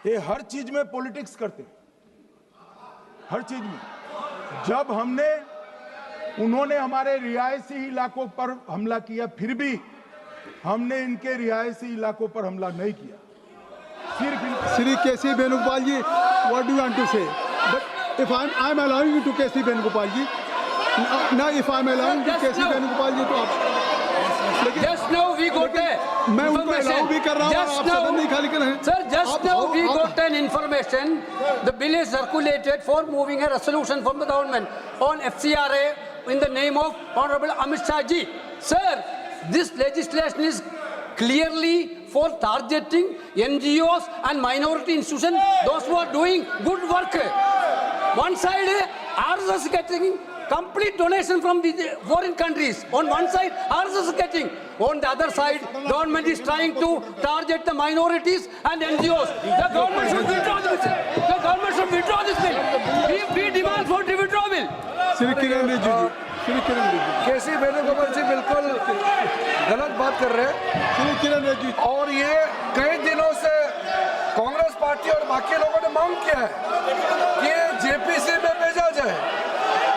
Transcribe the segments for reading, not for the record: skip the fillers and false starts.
ये हर चीज में पॉलिटिक्स करते हैं, हर चीज में। जब उन्होंने हमारे रिहायशी इलाकों पर हमला किया, फिर भी हमने इनके रिहायशी इलाकों पर हमला नहीं किया। Shri K.C. Venugopal ji, what do you want to say? But if I'm allowing you to K.C. Venugopal ji, now if I'm allowing to K.C. Venugopal ji, तो आप Just now we got मैं उनको allow भी कर रहा हूँ, आप सदन नहीं खाली कर रहे हैं। Sir, just now we got an information. The bill is circulated for moving a resolution from the government on FCRA in the name of Honorable Amit Shah ji. Sir, this legislation is clearly for targeting NGOs and minority institutions, those who are doing good work. One side, RSS is getting complete donation from the foreign countries. On one side, RSS is getting. On the other side, government is trying to target the minorities and NGOs. The government should withdraw this bill. The government should withdraw this bill. We demand for the withdrawal bill. Shri Kiran Rijiju जी, श्री किरण रिजिजू, केसी वेणुगोपाल जी बिल्कुल गलत बात कर रहे हैं। श्री किरण रिजिजू, और ये कई दिनों से कांग्रेस पार्टी और बाकी लोगों ने मांग किया है कि जेपीसी में भेजा जाए।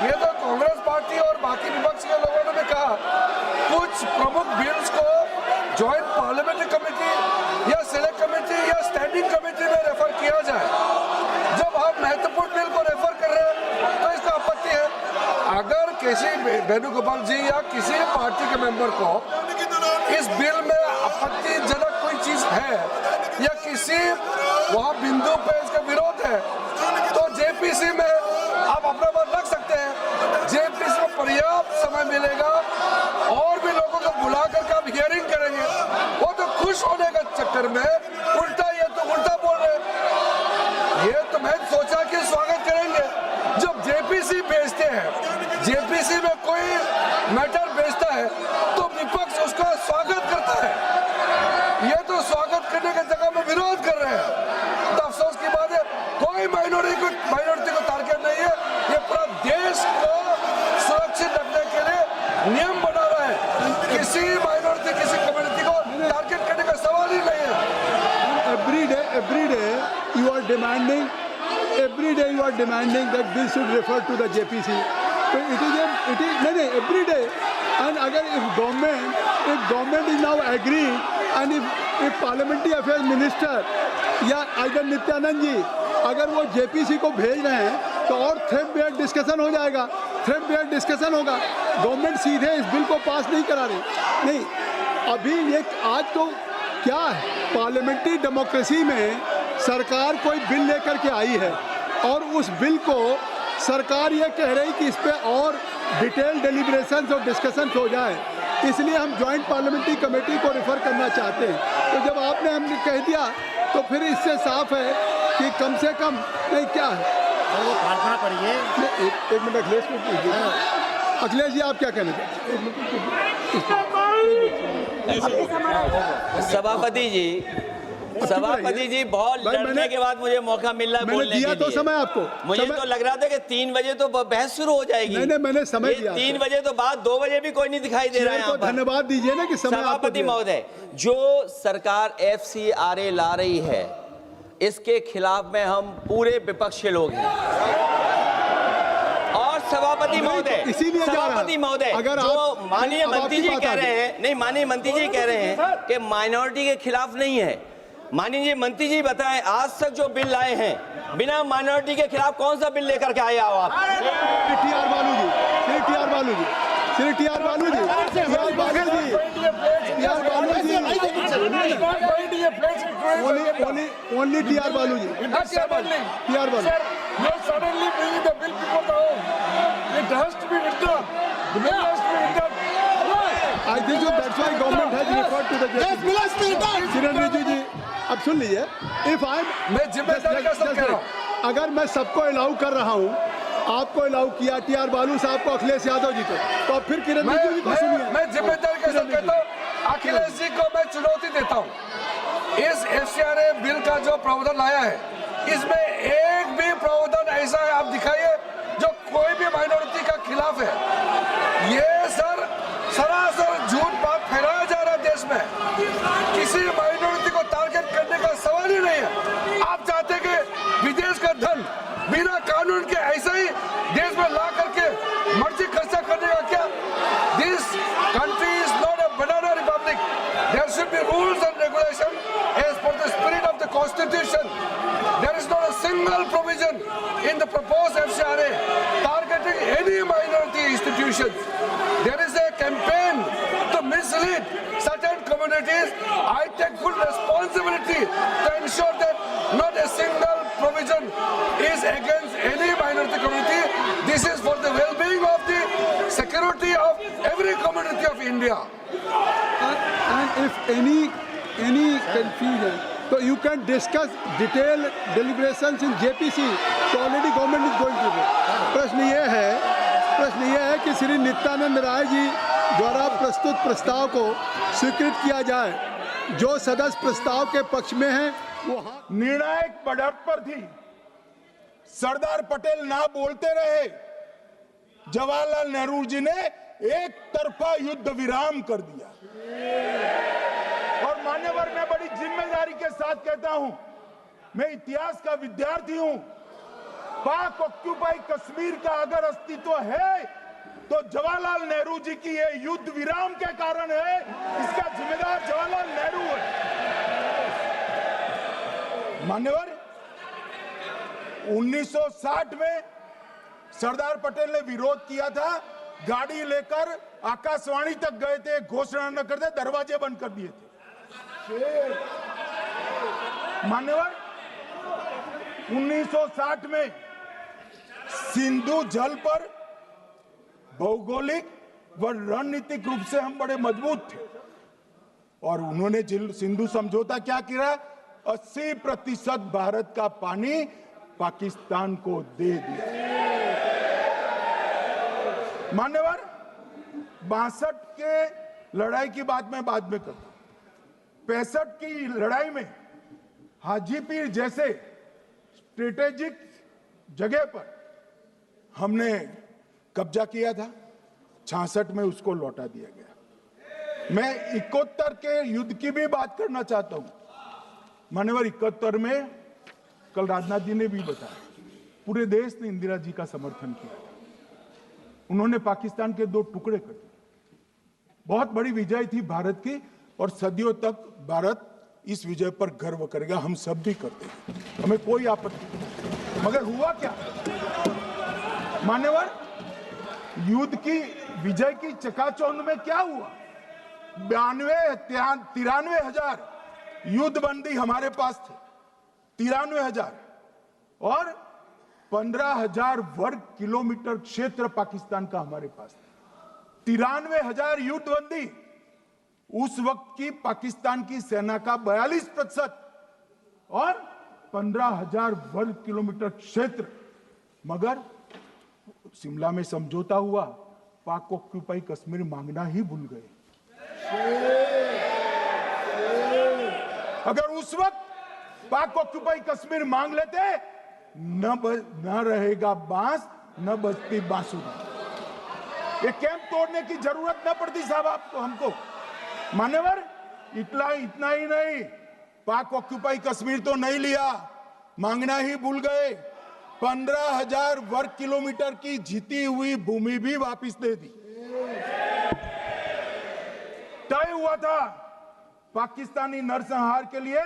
ये तो कांग्रेस पार्टी और बाकी विपक्ष के लोगों ने भी कहा कुछ प्रमुख बिल्स को ज्वाइंट पार्लियामेंट्री कमेटी या सिलेक्ट कमेटी या स्टैंडिंग कमेटी में रेफर किया जाए। जब हम महत्वपूर्ण बिल को रेफर कर रहे हैं तो इसका आपत्ति है। अगर किसी वेणुगोपाल जी या किसी पार्टी के मेंबर को इस बिल में आपत्तिजनक कोई चीज है या किसी वहां बिंदु पे इसका विरोध है तो जेपीसी में आप अपना बात रख सकते हैं। जेपीसी में पर्याप्त समय मिलेगा और भी लोगों को बुला करके आप हियरिंग करेंगे। वो तो खुश होने का चक्कर में उल्टा ये तो उल्टा बोल रहे हैं। ये तो मैं सोचा कि स्वागत करेंगे। जब जेपीसी भेजते हैं, जेपीसी में कोई मैटर भेजता है तो विपक्ष उसका स्वागत करता है। ये तो स्वागत करने की जगह में विरोध कर रहे हैं। तो अफसोस की बात है कोई माइनॉरिटी को टारगेट नहीं है। ये पूरा देश को सुरक्षित रखने के लिए नियम बना रहा है। किसी माइनॉरिटी किसी कम्युनिटी को टारगेट करने का सवाल ही नहीं है। every day you are demanding that this should refer to the JPC. So it is नहीं every day. And अगर if government is now agreeing and if parliamentary affairs minister या either नित्यानंद जी अगर वो JPC को भेज रहे हैं तो और थ्रेड बेयर डिस्कशन हो जाएगा, थ्रेड बेयर डिस्कशन होगा। गवर्नमेंट सीधे इस बिल को पास नहीं करा रही। नहीं, अभी ये आज तो क्या है, पार्लियामेंट्री डेमोक्रेसी में सरकार कोई बिल लेकर के आई है और उस बिल को सरकार ये कह रही कि इस पे और डिटेल डेलिब्रेशन और डिस्कशन हो जाए, इसलिए हम जॉइंट पार्लियामेंट्री कमेटी को रेफर करना चाहते हैं। तो जब आपने हमने कह दिया तो फिर इससे साफ है कि कम से कम नहीं क्या है वो प्रार्थना करिए। एक मिनट अखिलेश को पूछिए। अखिलेश जी आप क्या कहना चाहते हैं? सभापति जी बहुत लड़ने के बाद मुझे मौका मिल रहा है बोलने के लिए। तो समय आपको मुझे तो लग रहा था कि 3 बजे तो बहस शुरू हो जाएगी। नहीं, मैंने समय दिया। 3 बजे तो बाद 2 बजे भी कोई नहीं दिखाई दे रहा है। धन्यवाद दीजिए ना कि समय। सभापति महोदय, जो सरकार FCRA ला रही है इसके खिलाफ में हम पूरे विपक्ष के लोग हैं। और सभापति महोदय, अगर जो माननीय मंत्री जी कह रहे हैं, नहीं माननीय मंत्री जी कह रहे हैं कि माइनॉरिटी के खिलाफ नहीं है। माननीय मंत्री जी बताएं आज तक जो बिल लाए हैं बिना माइनॉरिटी के खिलाफ कौन सा बिल लेकर के आए हो आप? टी आर बालू जी, only TR Balu ji. TR Balu. You're suddenly bringing the bill before the home. It has to be withdrawn. The bill has to be withdrawn. I think so that's why government has referred to the JPC. किरण रिजिजू जी, अब सुन लीजिए। मैं जिम्मेदारी का सब कह रहा हूँ। अगर मैं सबको अलाउ कर रहा हूँ, आपको अलाउ किया TR बालू साहब को, अखिलेश यादव जी को, तो अब फिर किरण रिजिजू जी को सुनिए। मैं जिम्मेदारी का सब कहता हूँ। अखिलेश जी को मैं चुनौती देता हूँ। इस FCRA बिल का जो प्रावधान लाया है इसमें एक भी प्रावधान ऐसा है आप दिखाइए जो कोई भी माइनॉरिटी का खिलाफ है। ये सरासर झूठ बात फैलाया जा रहा है देश में। किसी माइनॉरिटी को टारगेट करने का सवाल ही नहीं है। आप चाहते कानून के ऐसे ही देश में ला करके मर्जी खर्चा करने का क्या? This country is not a banana republic. There should be rules and regulation as per the spirit of the constitution. There is not a single provision in the proposed FCRA targeting any minority institutions. There is a campaign to mislead certain communities. I take full responsibility to ensure that not a single provision is against any minority community. This is for the well-being of the security of every community of India. And if any confusion, so you can discuss detailed deliberations in JPC. So already government is going to do. प्रश्न ये है कि श्री नित्यानंद राय जी द्वारा प्रस्तुत प्रस्ताव को स्वीकृत किया जाए. जो सदस्य प्रस्ताव के पक्ष में हैं वो निर्णायक बढ़त पर थी. सरदार पटेल ना बोलते रहे. जवाहरलाल नेहरू जी ने एक तरफा युद्ध विराम कर दिया. और मान्यवर, मैं बड़ी जिम्मेदारी के साथ कहता हूं, मैं इतिहास का विद्यार्थी हूं. पाक ऑक्यूपाई कश्मीर का अगर अस्तित्व है तो जवाहरलाल नेहरू जी की ये युद्ध विराम के कारण है. इसका जिम्मेदार जवाहरलाल नेहरू है. मान्यवर, 1960 में सरदार पटेल ने विरोध किया था. गाड़ी लेकर आकाशवाणी तक गए थे, घोषणा न करते, दरवाजे बंद कर दिए थे. मान्यवर, 1960 में सिंधु जल पर भौगोलिक व रणनीतिक रूप से हम बड़े मजबूत थे और उन्होंने सिंधु समझौता क्या किया? 80% भारत का पानी पाकिस्तान को दे दिया. मान्यवर, 62 के लड़ाई की बात मैं बाद में करता हूं. 65 की लड़ाई में हाजीपीर जैसे स्ट्रेटेजिक जगह पर हमने कब्जा किया था. 66 में उसको लौटा दिया गया. मैं 71 के युद्ध की भी बात करना चाहता हूं. मान्यवर, 71 में कल राजनाथ जी ने भी बताया, पूरे देश ने इंदिरा जी का समर्थन किया. उन्होंने पाकिस्तान के 2 टुकड़े कर दिए. बहुत बड़ी विजय थी भारत की और सदियों तक भारत इस विजय पर गर्व करेगा. हम सब भी करते हैं, हमें कोई आपत्ति नहीं. मगर हुआ क्या? मान्यवर, युद्ध की विजय की चकाचौंध में क्या हुआ? 93 हजार युद्धबंदी हमारे पास थे. 93 हजार और 15,000 वर्ग किलोमीटर क्षेत्र पाकिस्तान का हमारे पास था. 93 हजार युद्धबंदी. उस वक्त की पाकिस्तान की सेना का 42% और 15,000 वर्ग किलोमीटर क्षेत्र. मगर शिमला में समझौता हुआ, पाक ऑक्यूपाई कश्मीर मांगना ही भूल गए. अगर उस वक्त पाक ऑक्यूपाई कश्मीर मांग लेते, न रहेगा बांस, न बजती बांसुरी. ये कैंप तोड़ने की जरूरत न पड़ती साहब आपको, हमको. मान्यवर, इतना ही नहीं, पाक ऑक्यूपाई कश्मीर तो नहीं लिया, मांगना ही भूल गए. 15,000 वर्ग किलोमीटर की जीती हुई भूमि भी वापस दे दी. तय हुआ था पाकिस्तानी नरसंहार के लिए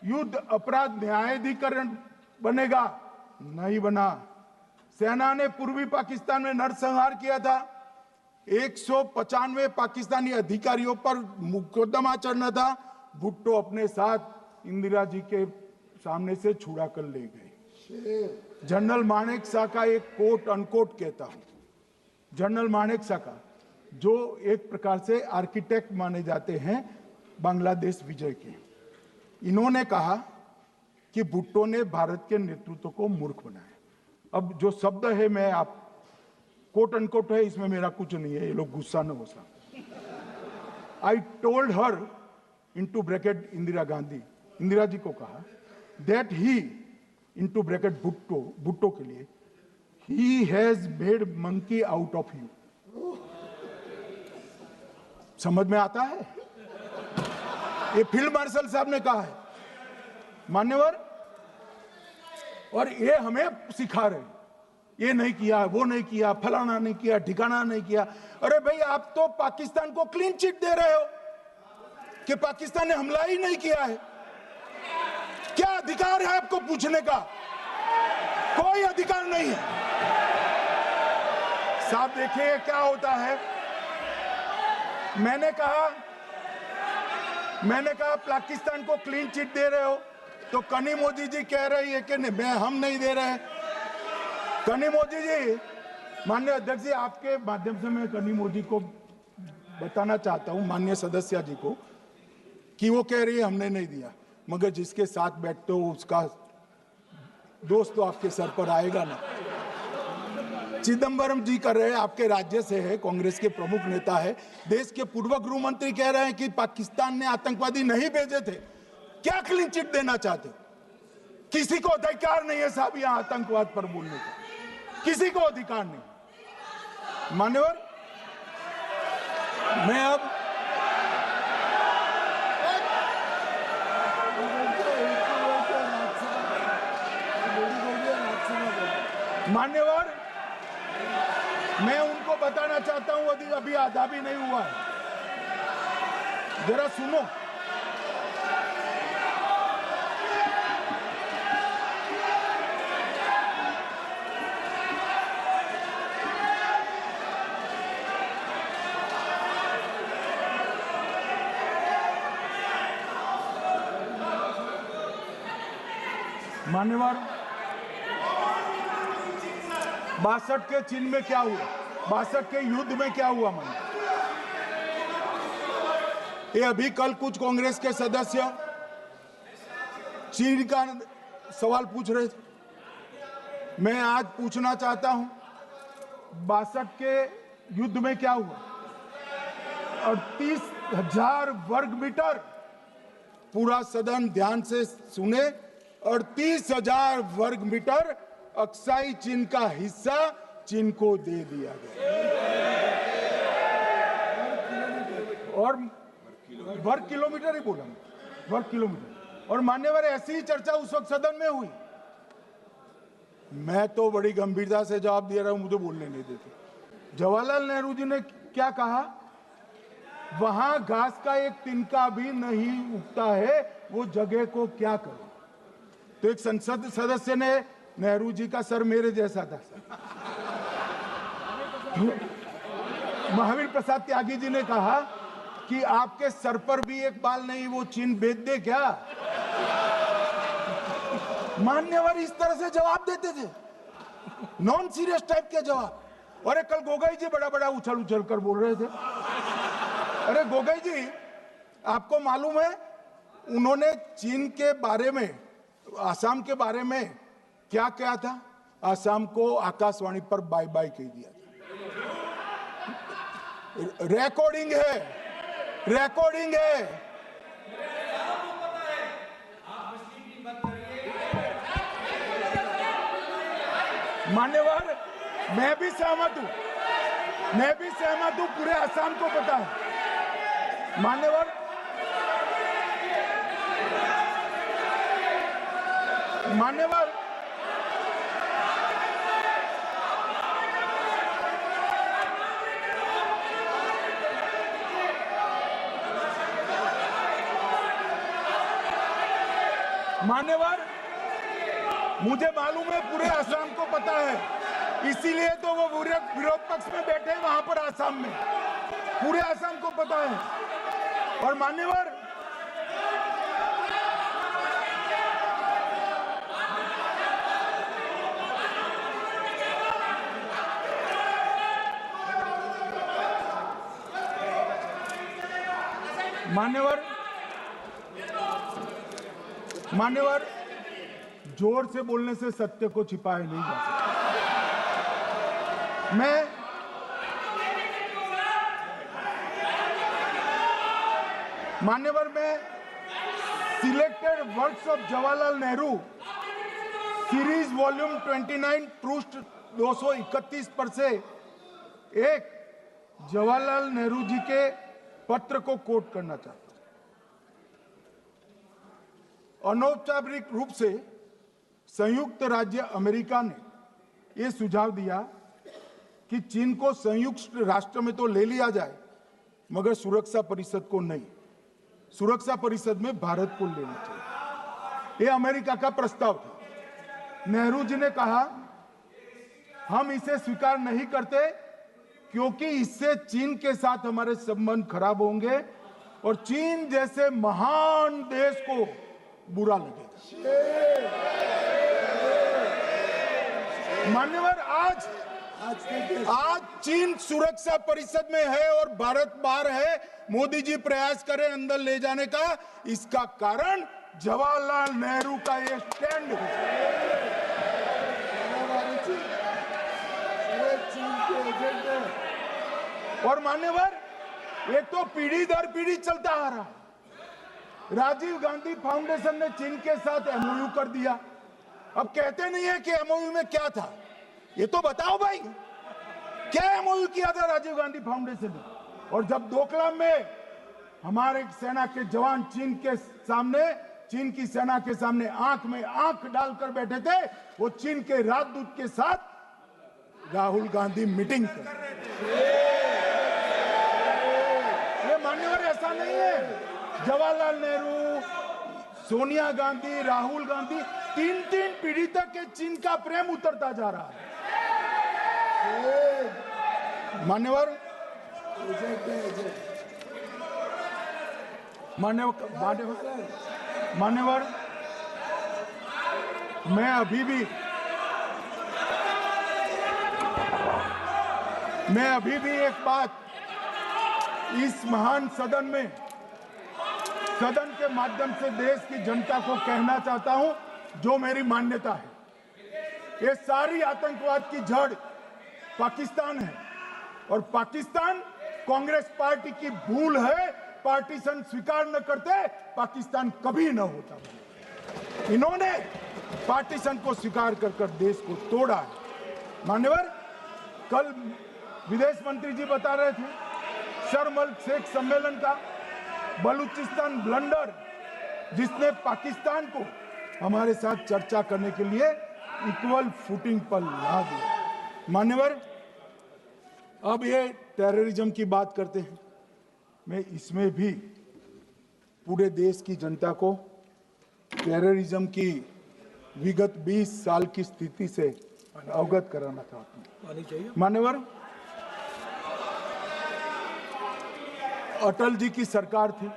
युद्ध अपराध न्यायाधिकरण बनेगा, नहीं बना. सेना ने पूर्वी पाकिस्तान में नरसंहार किया था. 195 पाकिस्तानी अधिकारियों पर मुकदमा चढ़ना था. भुट्टो अपने साथ इंदिरा जी के सामने से छुड़ा कर ले गए. जनरल मानेक शॉ का एक कोट अनकोट कहता हूं. जनरल मानेक शॉ का, जो एक प्रकार से आर्किटेक्ट माने जाते हैं बांग्लादेश विजय के, इन्होंने कहा कि भुट्टो ने भारत के नेतृत्व को मूर्ख बनाया. अब जो शब्द है, मैं आप कोट अनकोट है, इसमें मेरा कुछ नहीं है, ये लोग गुस्सा न हो सकते. I told her into bracket Indira Gandhi, Indira ji को कहा that he into bracket Bhutto के लिए, he has made monkey out of you. समझ में आता है? ये फील्ड मार्शल साहब ने कहा है मान्यवर, और ये हमें सिखा रहे हैं. ये नहीं किया, वो नहीं किया, फलाना नहीं किया, ठिकाना नहीं किया। अरे भाई, आप तो पाकिस्तान को क्लीन चिट दे रहे हो कि पाकिस्तान ने हमला ही नहीं किया है। क्या अधिकार है आपको पूछने का? कोई अधिकार नहीं है। साहब देखिए क्या होता है। मैंने कहा पाकिस्तान को क्लीन चिट दे रहे हो, तो कनी मोदी जी कह रही है कि नहीं, हम नहीं दे रहे हैं। कनी मोदी जी, माननीय अध्यक्ष जी, आपके माध्यम से मैं कनी मोदी को बताना चाहता हूं, माननीय सदस्य जी को, कि वो कह रही है हमने नहीं दिया, मगर जिसके साथ बैठते हो उसका दोस्त तो आपके सर पर आएगा ना। चिदम्बरम जी कर रहे हैं, आपके राज्य से है, कांग्रेस के प्रमुख नेता है। देश के पूर्व गृह मंत्री कह रहे हैं कि पाकिस्तान ने आतंकवादी नहीं भेजे थे। क्या क्लीन चिट देना चाहते? किसी को अधिकार नहीं है साहब यहां आतंकवाद पर बोलने का, किसी को अधिकार नहीं। मान्यवर, मैं अब मान्यवर, मैं उनको बताना चाहता हूं, अभी आधा भी नहीं हुआ है, जरा सुनो। मान्यवर, 62 के चिन्ह में क्या हुआ, 62 के युद्ध में क्या हुआ? मान्य, ये अभी कल कुछ कांग्रेस के सदस्य चीन का सवाल पूछ रहे थे। मैं आज पूछना चाहता हूं, 62 के युद्ध में क्या हुआ? 38,000 वर्ग मीटर, पूरा सदन ध्यान से सुने, 38,000 वर्ग मीटर अक्साई चीन का हिस्सा चीन को दे दिया गया। और वर्ग किलोमीटर ही बोला, वर्ग किलोमीटर। और मान्यवर, ऐसी ही चर्चा उस वक्त सदन में हुई। मैं तो बड़ी गंभीरता से जवाब दे रहा हूं, मुझे बोलने नहीं देते। जवाहरलाल नेहरू जी ने क्या कहा? वहां घास का एक तिनका भी नहीं उगता है, वो जगह को क्या करे। तो एक संसद सदस्य ने, नेहरू जी का सर मेरे जैसा था, महावीर प्रसाद त्यागी जी ने कहा कि आपके सर पर भी एक बाल नहीं, वो चीन बेच दे क्या? मान्यवर इस तरह से जवाब देते थे, नॉन सीरियस टाइप के जवाब। और कल गोगोई जी बड़ा बड़ा उछल कर बोल रहे थे। अरे गोगोई जी, आपको मालूम है उन्होंने चीन के बारे में, आसाम के बारे में क्या क्या था? आसाम को आकाशवाणी पर बाय बाय कह दिया था। रिकॉर्डिंग है, रिकॉर्डिंग है। मान्यवर, मैं भी सहमत हूं, पूरे आसाम को पता है। मान्यवर, मान्यवर, मुझे मालूम है पूरे आसाम को पता है, इसीलिए तो वो विरोध पक्ष में बैठे वहां पर आसाम में, पूरे आसाम को पता है। और मान्यवर, मान्यवर, जोर से बोलने से सत्य को छिपाया नहीं जा सकता। मान्यवर, मैं selected works of Jawaharlal Nehru series volume 29 पृष्ठ 231 पर से एक जवाहरलाल नेहरू जी के पत्र को कोट करना चाहता हूं। अनौपचारिक रूप से संयुक्त राज्य अमेरिका ने ये सुझाव दिया कि चीन को संयुक्त राष्ट्र में तो ले लिया जाए, मगर सुरक्षा परिषद को नहीं। सुरक्षा परिषद में भारत को लेना चाहिए। ये अमेरिका का प्रस्ताव था। नेहरू जी ने कहा हम इसे स्वीकार नहीं करते क्योंकि इससे चीन के साथ हमारे संबंध खराब होंगे और चीन जैसे महान देश को बुरा लगेगा। मान्यवर, आज चीन सुरक्षा परिषद में है और भारत बाहर है। मोदी जी प्रयास करें अंदर ले जाने का। इसका कारण जवाहरलाल नेहरू का ये स्टैंड है। और मान्यवर, ये तो पीढ़ी दर पीढ़ी चलता आ रहा है। राजीव गांधी फाउंडेशन ने चीन के साथ एमओयू कर दिया। अब कहते नहीं है कि एमओयू में क्या था, ये तो बताओ भाई, क्या एमओयू किया था राजीव गांधी फाउंडेशन ने? और जब डोकलाम में हमारे सेना के जवान चीन की सेना के सामने आंख में आंख डालकर बैठे थे, वो चीन के राजदूत के साथ राहुल गांधी मीटिंग कर रहे थे। ये मान्यवर ऐसा नहीं है। जवाहरलाल नेहरू, सोनिया गांधी, राहुल गांधी, तीन पीढ़ी तक के चीन का प्रेम उतरता जा रहा है। मान्यवर, मैं अभी भी एक बात इस महान सदन के माध्यम से देश की जनता को कहना चाहता हूं, जो मेरी मान्यता है। ये सारी आतंकवाद की जड़ पाकिस्तान है और पाकिस्तान कांग्रेस पार्टी की भूल है। पार्टीशन स्वीकार न करते, पाकिस्तान कभी न होता। इन्होंने पार्टीशन को स्वीकार कर देश को तोड़ा है। मान्यवर, कल विदेश मंत्री जी बता रहे थे शर्म अल शेख सम्मेलन का बलूचिस्तान ब्लंडर, जिसने पाकिस्तान को हमारे साथ चर्चा करने के लिए इक्वल फुटिंग पर ला दिया। मान्यवर, अब ये टेररिज्म की बात करते हैं। मैं इसमें भी पूरे देश की जनता को टेररिज्म की विगत 20 साल की स्थिति से अवगत कराना चाहता हूं। मान्यवर, अटल जी की सरकार थी।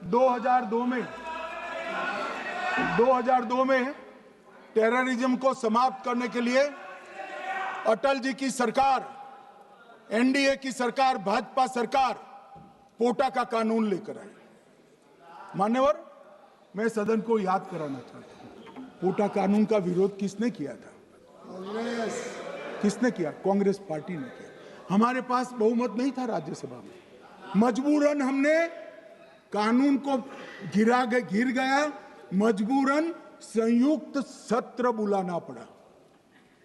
2002 में टेररिज्म को समाप्त करने के लिए अटल जी की सरकार, एनडीए की सरकार, भाजपा सरकार पोटा का कानून लेकर आई। मान्यवर, मैं सदन को याद कराना चाहता हूं, पोटा कानून का विरोध किसने किया था? किसने किया? कांग्रेस पार्टी ने किया। हमारे पास बहुमत नहीं था राज्यसभा में। मजबूरन हमने कानून को गिर गया, मजबूरन संयुक्त सत्र बुलाना पड़ा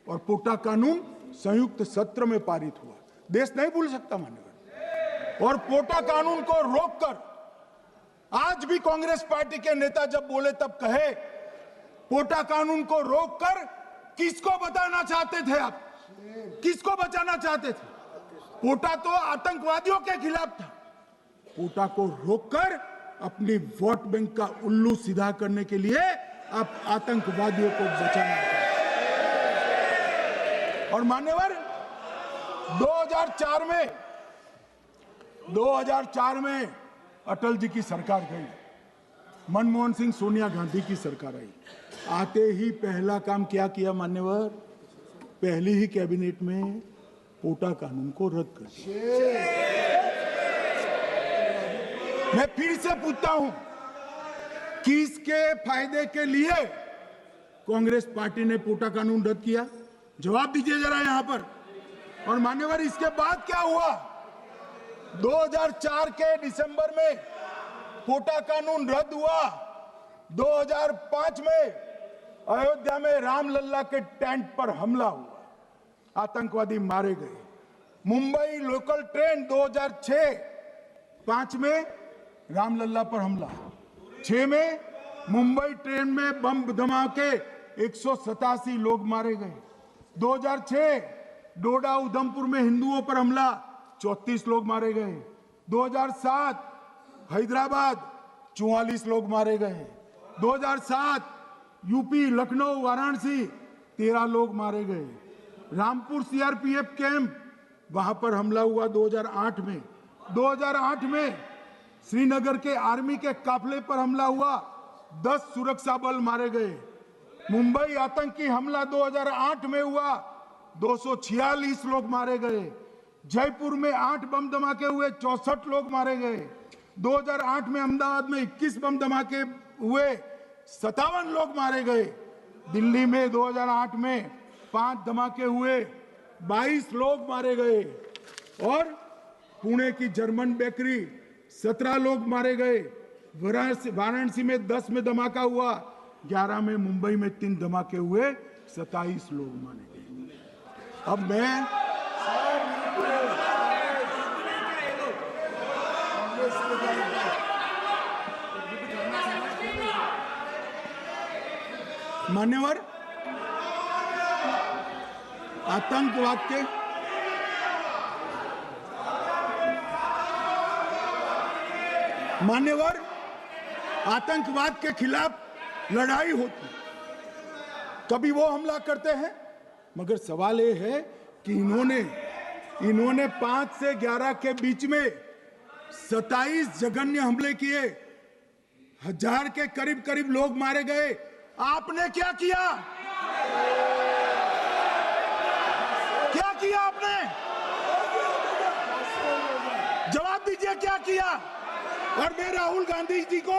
और पोटा कानून संयुक्त सत्र में पारित हुआ। देश नहीं भूल सकता मान्यवर। और पोटा कानून को रोककर आज भी कांग्रेस पार्टी के नेता जब बोले तब कहे, पोटा कानून को रोककर किसको बताना चाहते थे आप? किसको बचाना चाहते थे? पोटा तो आतंकवादियों के खिलाफ था। पोटा को रोककर अपनी वोट बैंक का उल्लू सीधा करने के लिए आप आतंकवादियों को बचाना चाहते। और मान्यवर, 2004 में अटल जी की सरकार गई, मनमोहन सिंह, सोनिया गांधी की सरकार आई। आते ही पहला काम क्या किया मान्यवर? पहली ही कैबिनेट में पोटा कानून को रद्द कर दिया। मैं फिर से पूछता हूं, किसके फायदे के लिए कांग्रेस पार्टी ने पोटा कानून रद्द किया? जवाब दीजिए जरा यहां पर। और मान्यवर, इसके बाद क्या हुआ? 2004 के दिसंबर में पोटा कानून रद्द हुआ। 2005 में अयोध्या में रामलल्ला के टेंट पर हमला हुआ, आतंकवादी मारे गए। मुंबई लोकल ट्रेन 2006-5 में रामलल्ला पर हमला, 6 में मुंबई ट्रेन में बम धमाके 187 लोग मारे गए। 2006 डोडा उधमपुर में हिंदुओं पर हमला, 34 लोग मारे गए। 2007 हैदराबाद 44 लोग मारे गए। 2007 यूपी लखनऊ वाराणसी 13 लोग मारे गए। रामपुर सीआरपीएफ कैंप वहां पर हमला हुआ 2008 में। 2008 में श्रीनगर के आर्मी के काफिले पर हमला हुआ, 10 सुरक्षा बल मारे गए। मुंबई आतंकी हमला 2008 में हुआ, 246 लोग मारे गए। जयपुर में 8 बम धमाके हुए, 64 लोग मारे गए। 2008 में अहमदाबाद में 21 बम धमाके हुए, 57 लोग मारे गए। दिल्ली में 2008 में 5 धमाके हुए, 22 लोग मारे गए। और पुणे की जर्मन बेकरी 17 लोग मारे गए। वाराणसी में 10 में धमाका हुआ, 11 में मुंबई में 3 धमाके हुए, 27 लोग मारे गए। अब मैं मान्यवर आतंकवाद के खिलाफ लड़ाई होती, कभी वो हमला करते हैं, मगर सवाल ये है कि इन्होंने 5 से 11 के बीच में 27 जघन्य हमले किए, 1000 के करीब लोग मारे गए। आपने क्या किया? क्या किया आपने? जवाब दीजिए, क्या किया? और मैं राहुल गांधी जी को